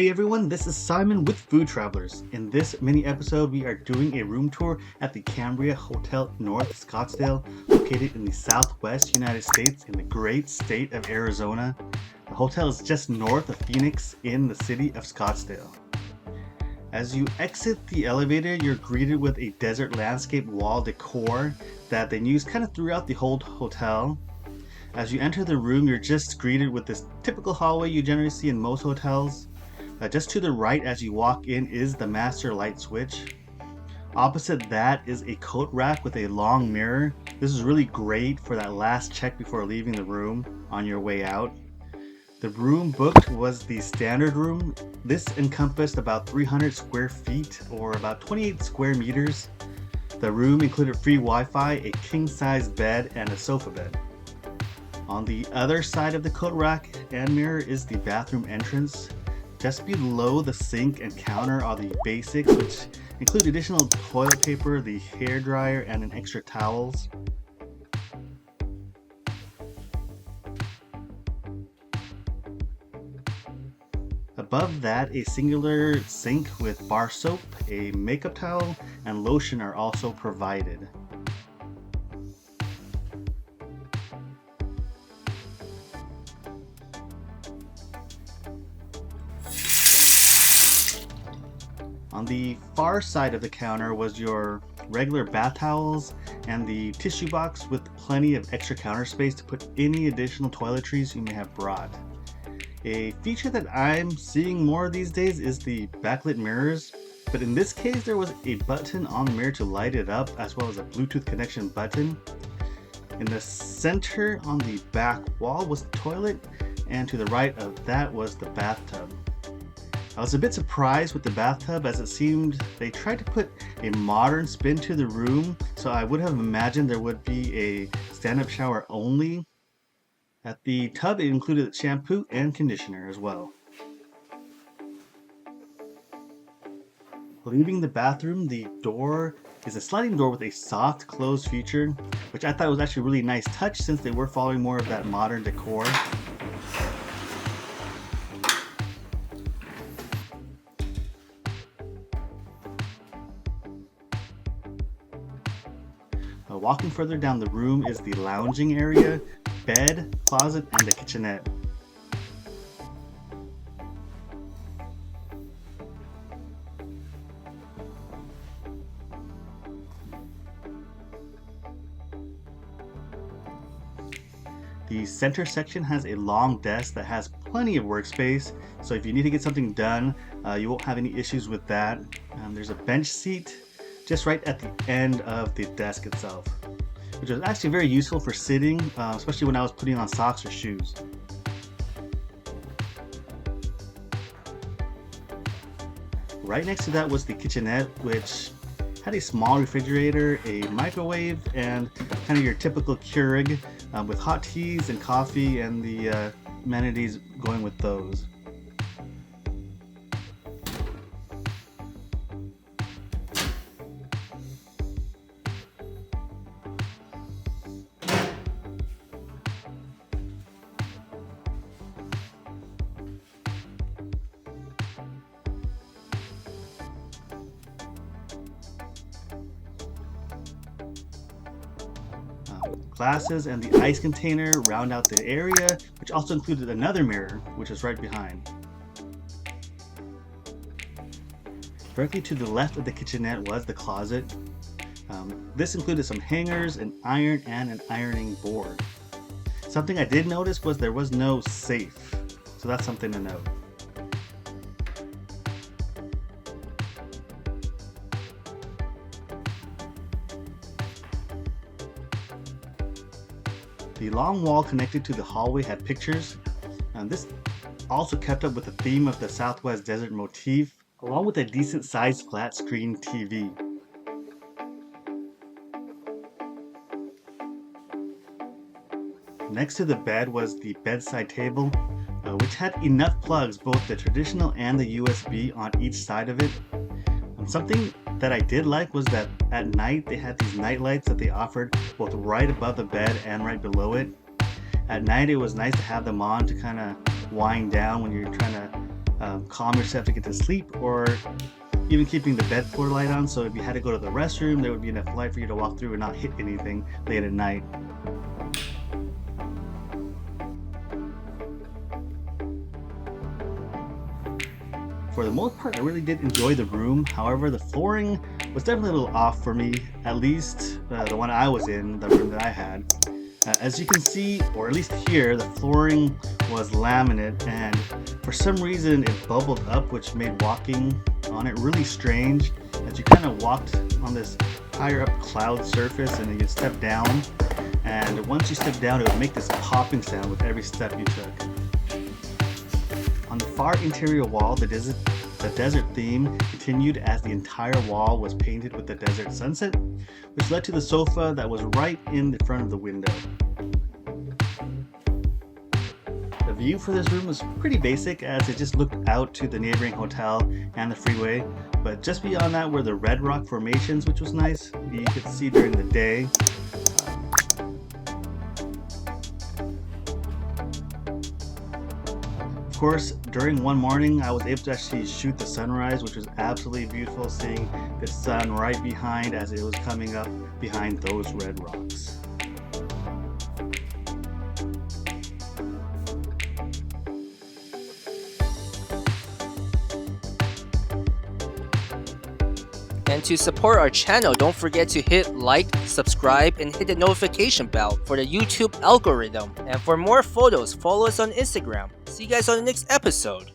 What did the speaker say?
Hey everyone, this is Simon with Food Travelers. In this mini episode, we are doing a room tour at the Cambria Hotel North Scottsdale, located in the southwest United States in the great state of Arizona. The hotel is just north of Phoenix in the city of Scottsdale. As you exit the elevator, you're greeted with a desert landscape wall decor that they use kind of throughout the whole hotel. As you enter the room, you're just greeted with this typical hallway you generally see in most hotels. Just to the right as you walk in is the master light switch. Opposite that is a coat rack with a long mirror. This is really great for that last check before leaving the room on your way out. The room booked was the standard room. This encompassed about 300 square feet or about 28 square meters. The room included free Wi-Fi, a king-size bed, and a sofa bed. On the other side of the coat rack and mirror is the bathroom entrance. Just below the sink and counter are the basics, which include additional toilet paper, the hair dryer, and an extra towels. Above that, a singular sink with bar soap, a makeup towel, and lotion are also provided. On the far side of the counter was your regular bath towels and the tissue box with plenty of extra counter space to put any additional toiletries you may have brought. A feature that I'm seeing more these days is the backlit mirrors, but in this case there was a button on the mirror to light it up, as well as a Bluetooth connection button. In the center on the back wall was the toilet, and to the right of that was the bathtub. I was a bit surprised with the bathtub, as it seemed they tried to put a modern spin to the room, so I would have imagined there would be a stand-up shower only. At the tub, it included shampoo and conditioner as well. Leaving the bathroom, the door is a sliding door with a soft close feature, which I thought was actually a really nice touch since they were following more of that modern decor. Walking further down the room is the lounging area, bed, closet, and the kitchenette. The center section has a long desk that has plenty of workspace, so if you need to get something done, you won't have any issues with that. There's a bench seat just right at the end of the desk itself, which was actually very useful for sitting, especially when I was putting on socks or shoes. Right next to that was the kitchenette, which had a small refrigerator, a microwave, and kind of your typical Keurig with hot teas and coffee and the amenities going with those. Glasses and the ice container round out the area, which also included another mirror, which is right behind. Directly to the left of the kitchenette was the closet. This included some hangers, an iron, and an ironing board. Something I did notice was there was no safe, so that's something to note. The long wall connected to the hallway had pictures, and this also kept up with the theme of the Southwest Desert motif, along with a decent sized flat screen TV. Next to the bed was the bedside table, which had enough plugs, both the traditional and the USB, on each side of it. Something that I did like was that at night they had these night lights that they offered both right above the bed and right below it. At night it was nice to have them on to kind of wind down when you're trying to calm yourself to get to sleep, or even keeping the bed floor light on, so if you had to go to the restroom, there would be enough light for you to walk through and not hit anything late at night. For the most part, I really did enjoy the room. However, the flooring was definitely a little off for me, at least the one I was in, the room that I had. As you can see, or at least here, the flooring was laminate, and for some reason it bubbled up, which made walking on it really strange, as you kind of walked on this higher up cloud surface and then you step down, and once you step down it would make this popping sound with every step you took. On the far interior wall, the desert theme continued as the entire wall was painted with the desert sunset, which led to the sofa that was right in the front of the window. The view for this room was pretty basic, as it just looked out to the neighboring hotel and the freeway, but just beyond that were the red rock formations, which was nice. You could see during the day. Of course, during one morning I was able to actually shoot the sunrise, which was absolutely beautiful, seeing the sun right behind as it was coming up behind those red rocks. And to support our channel, don't forget to hit like, subscribe, and hit the notification bell for the YouTube algorithm. And for more photos, follow us on Instagram. See you guys on the next episode.